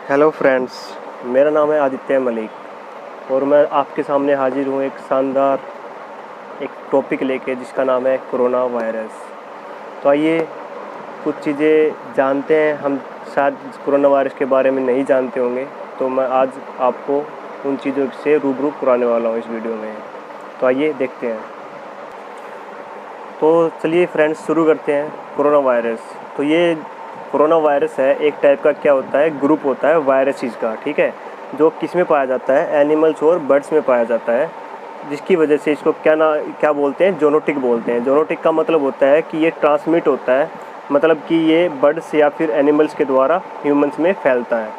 Hello friends, मेरा नाम है आदित्य मलिक और मैं आपके सामने हाजिर हूँ एक शानदार टॉपिक लेके जिसका नाम है कोरोना वायरस। तो आइए कुछ चीज़ें जानते हैं। हम शायद कोरोना वायरस के बारे में नहीं जानते होंगे, तो मैं आज आपको उन चीज़ों से रूबरू कराने वाला हूँ इस वीडियो में। तो आइए देखते हैं। तो चलिए फ्रेंड्स शुरू करते हैं। कोरोना वायरस, तो ये कोरोना वायरस है एक टाइप का, क्या होता है, ग्रुप होता है वायरसेस का, ठीक है, जो किस में पाया जाता है, एनिमल्स और बर्ड्स में पाया जाता है, जिसकी वजह से इसको क्या बोलते हैं, जोनोटिक बोलते हैं। जोनोटिक का मतलब होता है कि ये ट्रांसमिट होता है, मतलब कि ये बर्ड्स या फिर एनिमल्स के द्वारा ह्यूमंस में फैलता है,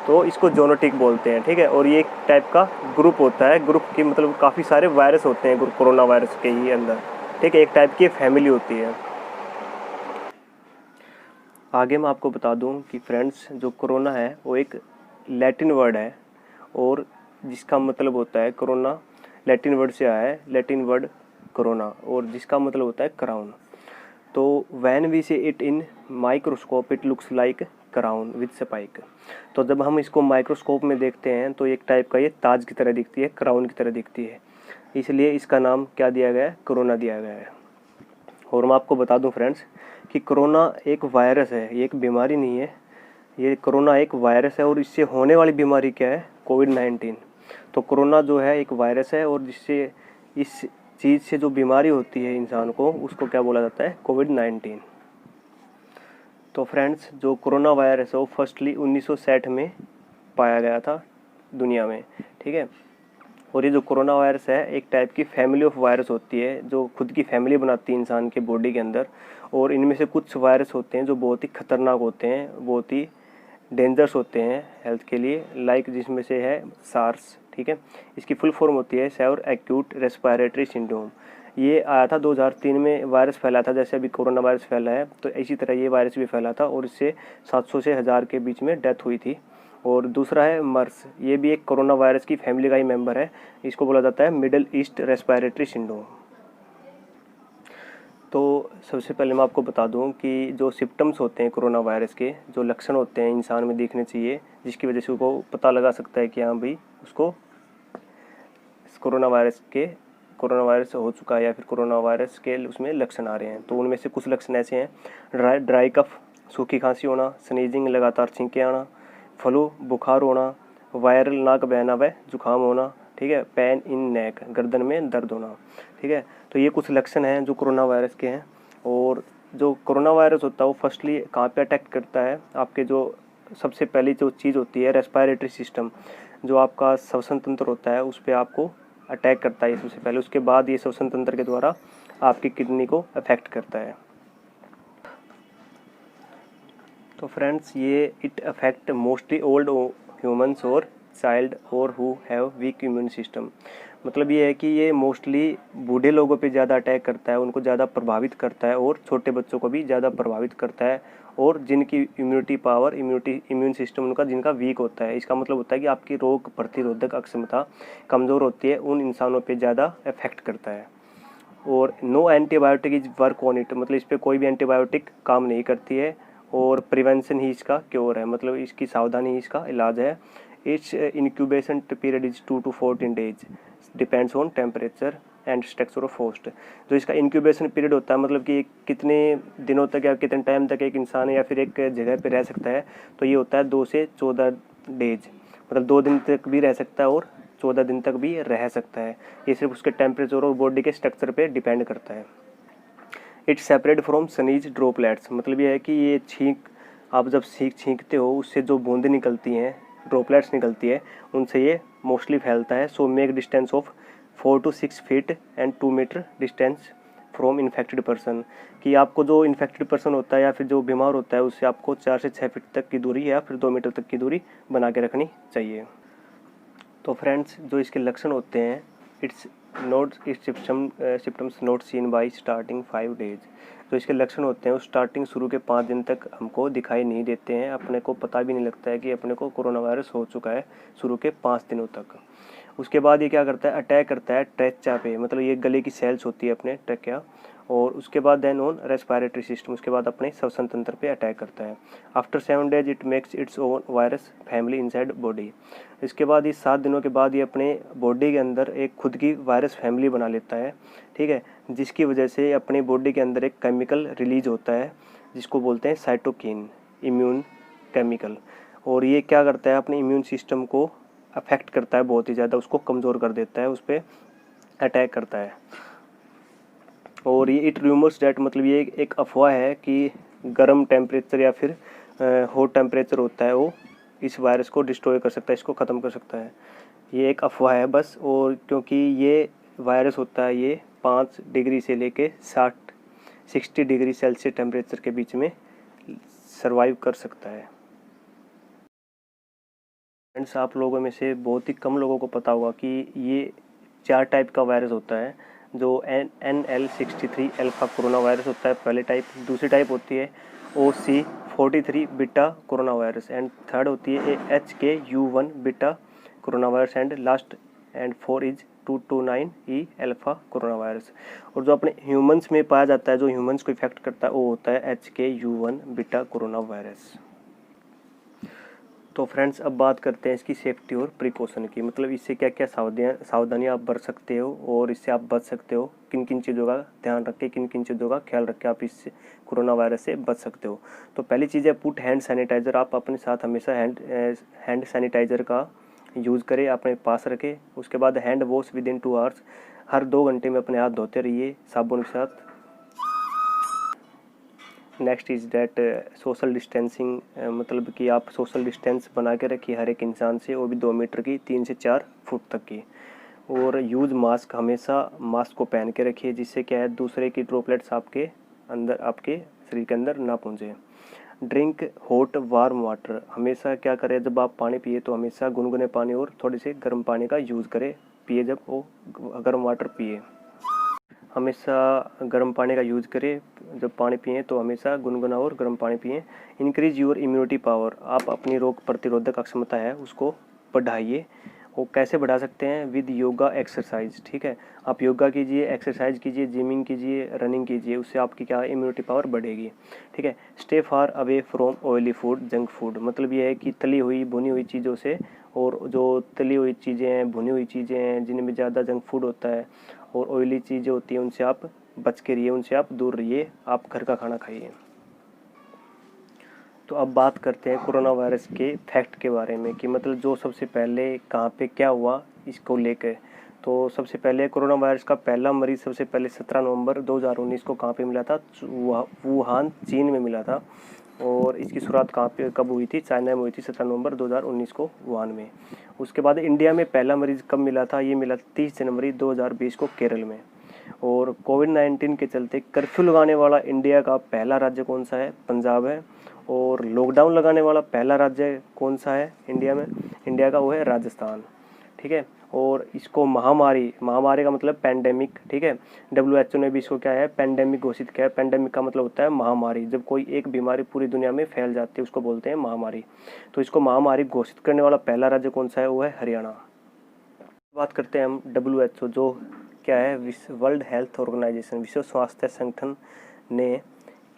तो इसको जोनोटिक बोलते हैं, ठीक है। और ये एक टाइप का ग्रुप होता है। ग्रुप की मतलब काफ़ी सारे वायरस होते हैं कोरोना वायरस के ही अंदर, ठीक है, एक टाइप की फैमिली होती है। आगे मैं आपको बता दूं कि फ्रेंड्स, जो कोरोना है वो एक लैटिन वर्ड है और जिसका मतलब होता है, कोरोना लैटिन वर्ड से आया है, लैटिन वर्ड कोरोना, और जिसका मतलब होता है क्राउन। तो व्हेन वी से it in microscope it looks like crown with spike. तो जब हम इसको माइक्रोस्कोप में देखते हैं तो एक टाइप का ये ताज की तरह दिखती है, क्राउन की तरह दिखती है, इसलिए इसका नाम क्या दिया गया है, कोरोना दिया गया है। और मैं आपको बता दूं फ्रेंड्स कि कोरोना एक वायरस है, ये एक बीमारी नहीं है। ये कोरोना एक वायरस है और इससे होने वाली बीमारी क्या है, कोविड-19। तो कोरोना जो है एक वायरस है और जिससे इस चीज़ से जो बीमारी होती है इंसान को, उसको क्या बोला जाता है, कोविड-19। तो फ्रेंड्स, जो कोरोना वायरस है वो फर्स्टली 1960 में पाया गया था दुनिया में, ठीक है। और ये जो कोरोना वायरस है एक टाइप की फैमिली ऑफ वायरस होती है, जो खुद की फैमिली बनाती है इंसान के बॉडी के अंदर। और इनमें से कुछ वायरस होते हैं जो बहुत ही खतरनाक होते हैं, बहुत ही डेंजरस होते हैं हेल्थ के लिए, लाइक जिसमें से है सार्स, ठीक है। इसकी फुल फॉर्म होती है सेवर एक्यूट रेस्पिरेटरी सिंड्रोम। ये आया था 2003 में, वायरस फैला था जैसे अभी कोरोना वायरस फैला है, तो इसी तरह ये वायरस भी फैला था और इससे 700 से 1000 के बीच में डेथ हुई थी। और दूसरा है मर्स, ये भी एक कोरोना वायरस की फैमिली का ही मेंबर है। इसको बोला जाता है मिडल ईस्ट रेस्पिरेटरी सिंड्रोम। तो सबसे पहले मैं आपको बता दूं कि जो सिम्टम्स होते हैं कोरोना वायरस के, जो लक्षण होते हैं इंसान में दिखने चाहिए, जिसकी वजह से उसको पता लगा सकता है कि हाँ भाई उसको कोरोना वायरस हो चुका है या फिर कोरोना वायरस के उसमें लक्षण आ रहे हैं। तो उनमें से कुछ लक्षण ऐसे हैं: ड्राई कफ, सूखी खांसी होना, स्नीजिंग लगातार छींके आना, फ्लू बुखार होना, वायरल नाक बहना व जुकाम होना, ठीक है, पेन इन नेक, गर्दन में दर्द होना, ठीक है। तो ये कुछ लक्षण हैं जो कोरोना वायरस के हैं। और जो कोरोना वायरस होता है वो फर्स्टली कहाँ पे अटैक करता है, आपके जो सबसे पहली जो चीज़ होती है रेस्पिरेटरी सिस्टम, जो आपका श्वसन तंत्र होता है, उस पर आपको अटैक करता है सबसे पहले। उसके बाद ये श्वसन तंत्र के द्वारा आपकी किडनी को अफेक्ट करता है। तो फ्रेंड्स, ये it affect mostly old humans और चाइल्ड और who have week immune system. मतलब ये है कि ये मोस्टली बूढ़े लोगों पे ज़्यादा अटैक करता है, उनको ज़्यादा प्रभावित करता है, और छोटे बच्चों को भी ज़्यादा प्रभावित करता है, और जिनकी इम्यून सिस्टम उनका जिनका वीक होता है। इसका मतलब होता है कि आपकी रोग प्रतिरोधक क्षमता कमज़ोर होती है, उन इंसानों पे ज़्यादा इफेक्ट करता है। और no antibiotic is work on it, मतलब इस पर कोई भी एंटीबायोटिक काम नहीं करती है, और प्रिवेंशन ही इसका क्योर है, मतलब इसकी सावधानी ही इसका इलाज है। It's incubation period is 2 to 14 days, depends on temperature and structure of host. जो इसका इंक्यूबेशन पीरियड होता है, मतलब कि कितने दिनों तक या कितने टाइम तक एक इंसान या फिर एक जगह पे रह सकता है, तो ये होता है 2 से 14 डेज, मतलब 2 दिन तक भी रह सकता है और 14 दिन तक भी रह सकता है। ये सिर्फ उसके टेम्परेचर और बॉडी के स्ट्रक्चर पे डिपेंड करता है। It's separate from Sunny's droplets, मतलब ये है कि ये छींक, आप जब छींकते हो उससे जो बूंदें निकलती हैं, ड्रॉपलेट्स निकलती है, उनसे ये मोस्टली फैलता है। So make distance of 4 to 6 feet and 2 meter distance from infected person, कि आपको जो इन्फेक्टेड पर्सन होता है या फिर जो बीमार होता है उससे आपको 4 से 6 फीट तक की दूरी या फिर 2 मीटर तक की दूरी बना के रखनी चाहिए। तो फ्रेंड्स, जो इसके लक्षण होते हैं, it's symptoms not seen by starting 5 days। जो इसके लक्षण होते हैं वो स्टार्टिंग शुरू के 5 दिन तक हमको दिखाई नहीं देते हैं, अपने को पता भी नहीं लगता है कि अपने को कोरोना वायरस हो चुका है शुरू के 5 दिनों तक। उसके बाद ये क्या करता है, अटैक करता है ट्रेचा पे, मतलब ये गले की सेल्स होती है अपने ट्रेकिया, और उसके बाद देन ऑन रेस्पिरेटरी सिस्टम, उसके बाद अपने श्वसन तंत्र पे अटैक करता है। After 7 days it makes its own virus family inside body. इसके बाद इस 7 दिनों के बाद ये अपने बॉडी के अंदर एक खुद की वायरस फैमिली बना लेता है, ठीक है, जिसकी वजह से अपनी बॉडी के अंदर एक केमिकल रिलीज होता है जिसको बोलते हैं साइटोकिन, इम्यून केमिकल। और ये क्या करता है, अपने इम्यून सिस्टम को अफेक्ट करता है बहुत ही ज़्यादा, उसको कमज़ोर कर देता है, उस पर अटैक करता है। और ये इट रूमर्स डैट, मतलब ये एक अफवाह है कि गर्म टेम्परेचर या फिर हॉट टेम्परेचर होता है वो इस वायरस को डिस्ट्रॉय कर सकता है, इसको ख़त्म कर सकता है। ये एक अफवाह है बस। और क्योंकि ये वायरस होता है ये 5 डिग्री से लेके 60 डिग्री सेल्सियस टेम्परेचर के बीच में सर्वाइव कर सकता है। फ्रेंड्स, आप लोगों में से बहुत ही कम लोगों को पता होगा कि ये 4 टाइप का वायरस होता है। जो NL63 अल्फा कोरोना वायरस होता है पहले टाइप, दूसरी टाइप होती है OC43 beta corona virus, and third होती है HKU1 beta corona virus, and last and 4 is 229E alpha corona virus. और जो अपने ह्यूमंस में पाया जाता है, जो ह्यूमंस को इफेक्ट करता है, वो होता है HKU1 बीटा कोरोना वायरस। तो फ्रेंड्स, अब बात करते हैं इसकी सेफ्टी और प्रिकॉशन की, मतलब इससे क्या क्या सावधानियाँ आप बरत सकते हो और इससे आप बच सकते हो, किन किन चीज़ों का ध्यान रख के, किन किन चीज़ों का ख्याल रख के आप इस कोरोना वायरस से बच सकते हो। तो पहली चीज़ है पुट हैंड सैनिटाइज़र। आप अपने साथ हमेशा हैंड सैनिटाइज़र का यूज़ करें, अपने पास रखें। उसके बाद hand wash with in 2 hours, हर 2 घंटे में अपने हाथ धोते रहिए साबुन के साथ। Next is that social distancing, मतलब कि आप सोशल डिस्टेंस बना के रखिए हर एक इंसान से, वो भी 2 मीटर की, 3 से 4 फुट तक की। और यूज़ मास्क, हमेशा मास्क को पहन के रखिए, जिससे क्या है दूसरे की ड्रॉपलेट्स आपके अंदर, आपके शरीर के अंदर ना पहुँचे। ड्रिंक हॉट वार्म वाटर, हमेशा क्या करें, जब आप पानी पिए तो हमेशा गुनगुने पानी और थोड़े से गर्म पानी का यूज़ करें, पिए जब वो गर्म वाटर पिए। हमेशा गर्म पानी का यूज़ करें, जब पानी पिएं तो हमेशा गुनगुना और गर्म पानी पिएं। इंक्रीज योर इम्यूनिटी पावर, आप अपनी रोग प्रतिरोधक क्षमता है उसको बढ़ाइए। वो कैसे बढ़ा सकते हैं, विद योगा एक्सरसाइज, ठीक है, आप योगा कीजिए, एक्सरसाइज कीजिए, जिमिंग कीजिए, रनिंग कीजिए, उससे आपकी क्या इम्यूनिटी पावर बढ़ेगी, ठीक है। Stay far away from oily food, junk food, मतलब ये है कि तली हुई भुनी हुई चीज़ों से, और जो तली हुई चीज़ें हैं, भुनी हुई चीज़ें हैं, जिनमें ज़्यादा जंक फूड होता है और ऑयली चीज़ें होती हैं, उनसे आप बच के रहिए, उनसे आप दूर रहिए, आप घर का खाना खाइए। तो अब बात करते हैं कोरोना वायरस के फैक्ट के बारे में, कि मतलब जो सबसे पहले कहाँ पे क्या हुआ इसको लेकर। तो सबसे पहले कोरोना वायरस का पहला मरीज सबसे पहले 17 नवंबर 2019 को कहाँ पे मिला था, वुहान चीन में मिला था। और इसकी शुरुआत कहाँ पे कब हुई थी, चाइना में हुई थी 17 नवंबर 2019 को वुहान में। उसके बाद इंडिया में पहला मरीज कब मिला था, ये मिला 30 जनवरी 2020 को केरल में। और कोविड-19 के चलते कर्फ्यू लगाने वाला इंडिया का पहला राज्य कौन सा है, पंजाब है। और लॉकडाउन लगाने वाला पहला राज्य कौन सा है इंडिया में, इंडिया का वो है राजस्थान, ठीक है। और इसको महामारी का मतलब पैंडेमिक, ठीक है, WHO ने भी इसको क्या है, पैंडेमिक घोषित किया है। पैंडेमिक का मतलब होता है महामारी, जब कोई एक बीमारी पूरी दुनिया में फैल जाती है उसको बोलते हैं महामारी। तो इसको महामारी घोषित करने वाला पहला राज्य कौन सा है, वो है हरियाणा। बात करते हैं हम WHO, जो क्या है, वर्ल्ड हेल्थ ऑर्गेनाइजेशन, विश्व स्वास्थ्य संगठन ने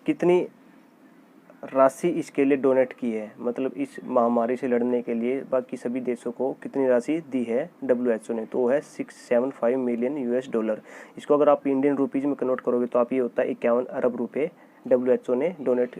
कितनी राशि इसके लिए डोनेट की है, मतलब इस महामारी से लड़ने के लिए बाकी सभी देशों को कितनी राशि दी है WHO ने, तो वो है $675 मिलियन। इसको अगर आप इंडियन रुपीज़ में कन्वर्ट करोगे तो आप ये होता है 51 अरब रुपये WHO ने डोनेट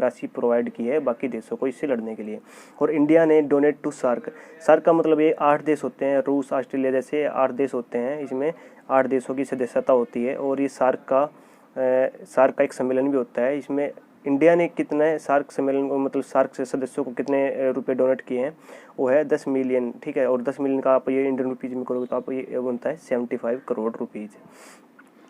राशि प्रोवाइड की है बाकी देशों को इससे लड़ने के लिए। और इंडिया ने डोनेट टू सार्क का मतलब ये 8 देश होते हैं, रूस, ऑस्ट्रेलिया जैसे 8 देश होते हैं, इसमें 8 देशों की सदस्यता होती है। और ये सार्क का एक सम्मेलन भी होता है। इसमें इंडिया ने कितने सार्क सम्मेलन को, मतलब सार्क से सदस्यों को कितने रुपए डोनेट किए हैं, वो है 10 मिलियन, ठीक है। और 10 मिलियन का आप ये इंडियन रुपीज़ में करोगे तो आप ये बनता है 75 करोड़ रुपीज़।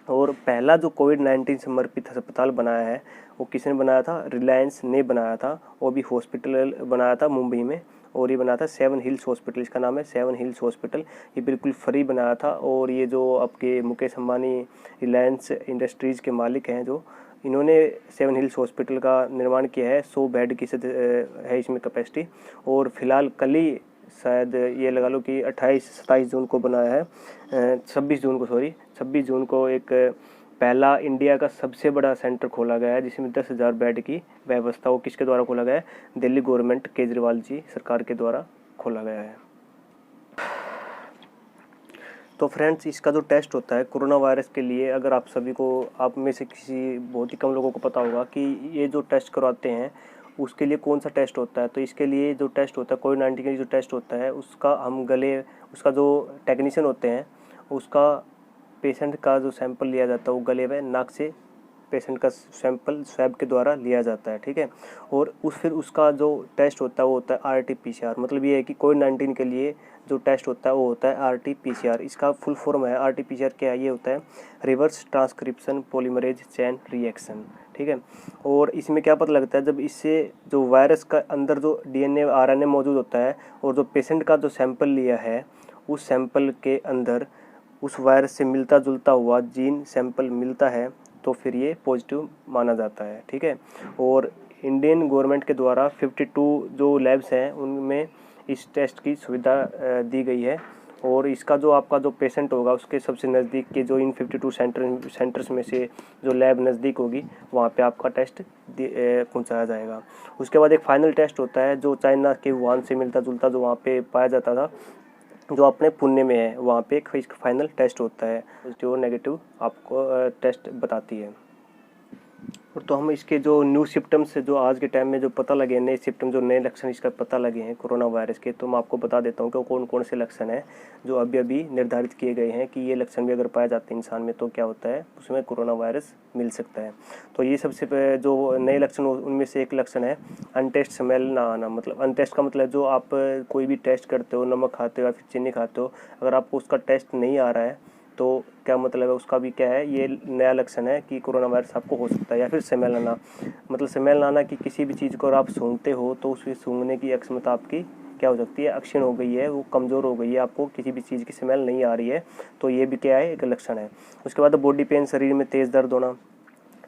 और पहला जो कोविड-19 समर्पित अस्पताल बनाया है वो किसने बनाया था, रिलायंस ने बनाया था। वो भी हॉस्पिटल बनाया था मुंबई में, और ये बनाया था 7 हिल्स हॉस्पिटल, इसका नाम है 7 हिल्स हॉस्पिटल। ये बिल्कुल फ्री बनाया था। और ये जो आपके मुकेश अंबानी रिलायंस इंडस्ट्रीज़ के मालिक हैं, जो इन्होंने 7 हिल्स हॉस्पिटल का निर्माण किया है। 100 बेड की है इसमें कैपेसिटी। और फिलहाल कल ही शायद ये लगा लो कि 28-27 जून को बनाया है, 26 जून को एक पहला इंडिया का सबसे बड़ा सेंटर खोला गया है जिसमें 10,000 बेड की व्यवस्था वो किसके द्वारा खोला गया है? दिल्ली गवर्नमेंट केजरीवाल जी सरकार के द्वारा खोला गया है। तो फ्रेंड्स, इसका जो टेस्ट होता है कोरोना वायरस के लिए, अगर आप सभी को, आप में से किसी बहुत ही कम लोगों को पता होगा कि ये जो टेस्ट करवाते हैं उसके लिए कौन सा टेस्ट होता है। तो इसके लिए जो टेस्ट होता है कोविड-19 के लिए जो टेस्ट होता है उसका हम गले, उसका जो टेक्नीशियन होते हैं उसका पेशेंट का जो सैंपल लिया जाता है वो गले व नाक से पेशेंट का सैंपल स्वैब के द्वारा लिया जाता है, ठीक है। और फिर उसका जो टेस्ट होता है वो होता है RT-PCR। मतलब ये है कि कोविड-19 के लिए जो टेस्ट होता है वो होता है RT-PCR। इसका फुल फॉर्म है RT-PCR क्या है? ये होता है reverse transcription polymerase chain reaction, ठीक है। और इसमें क्या पता लगता है, जब इससे जो वायरस का अंदर जो DNA RNA मौजूद होता है और जो पेशेंट का जो सैंपल लिया है उस सैंपल के अंदर उस वायरस से मिलता जुलता हुआ जीन सैंपल मिलता है तो फिर ये पॉजिटिव माना जाता है, ठीक है। और इंडियन गवर्नमेंट के द्वारा 52 जो लैब्स हैं उनमें इस टेस्ट की सुविधा दी गई है। और इसका जो आपका जो पेशेंट होगा उसके सबसे नज़दीक के जो इन 52 सेंटर्स में से जो लैब नज़दीक होगी वहाँ पे आपका टेस्ट पहुँचाया जाएगा। उसके बाद एक फाइनल टेस्ट होता है जो चाइना के वुहान से मिलता जुलता जो वहाँ पे पाया जाता था, जो अपने पुणे में है, वहाँ पे एक फाइनल टेस्ट होता है, पॉजिटिव और नेगेटिव आपको टेस्ट बताती है। और तो हम इसके जो न्यू सिम्टम्स जो आज के टाइम में जो पता लगे, नए सिम्टम जो नए लक्षण इसका पता लगे हैं कोरोना वायरस के, तो मैं आपको बता देता हूँ कि कौन कौन से लक्षण हैं जो अभी अभी निर्धारित किए गए हैं कि ये लक्षण भी अगर पाए जाते हैं इंसान में तो क्या होता है, उसमें कोरोना वायरस मिल सकता है। तो ये सबसे जो नए लक्षण उनमें से एक लक्षण है अनटेस्ट स्मेल ना आना। मतलब अनटेस्ट का मतलब जो आप कोई भी टेस्ट करते हो, नमक खाते हो या फिर चीनी खाते हो, अगर आपको उसका टेस्ट नहीं आ रहा है तो क्या मतलब है उसका भी क्या है, ये नया लक्षण है कि कोरोना वायरस आपको हो सकता है। या फिर स्मेल आना, मतलब स्मेल आना कि किसी भी चीज़ को अगर आप सूंघते हो तो उसकी सूंघने की क्षमता आपकी क्या हो सकती है, अक्षीण हो गई है, वो कमज़ोर हो गई है, आपको किसी भी चीज़ की स्मेल नहीं आ रही है, तो ये भी क्या है, एक लक्षण है। उसके बाद बॉडी पेन, शरीर में तेज़ दर्द होना,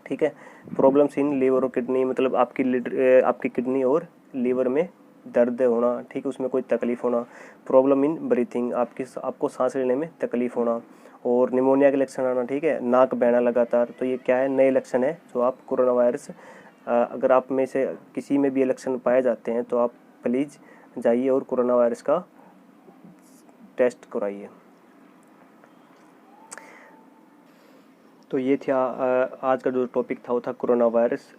ठीक है। प्रॉब्लम्स इन लीवर और किडनी, मतलब आपकी किडनी और लीवर में दर्द होना, ठीक है, उसमें कोई तकलीफ होना। प्रॉब्लम इन ब्रीथिंग, आपको सांस लेने में तकलीफ होना। और निमोनिया के लक्षण आना, ठीक है, नाक बहना लगातार। तो ये क्या है, नए लक्षण है जो आप कोरोना वायरस, अगर आप में से किसी में भी ये लक्षण पाए जाते हैं तो आप प्लीज़ जाइए और कोरोना वायरस का टेस्ट कराइए। तो ये था आज का जो टॉपिक था वो था कोरोना वायरस।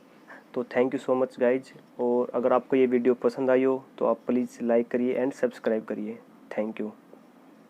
तो thank you so much guys. और अगर आपको ये वीडियो पसंद आई हो तो आप प्लीज़ लाइक करिए एंड सब्सक्राइब करिए। Thank you.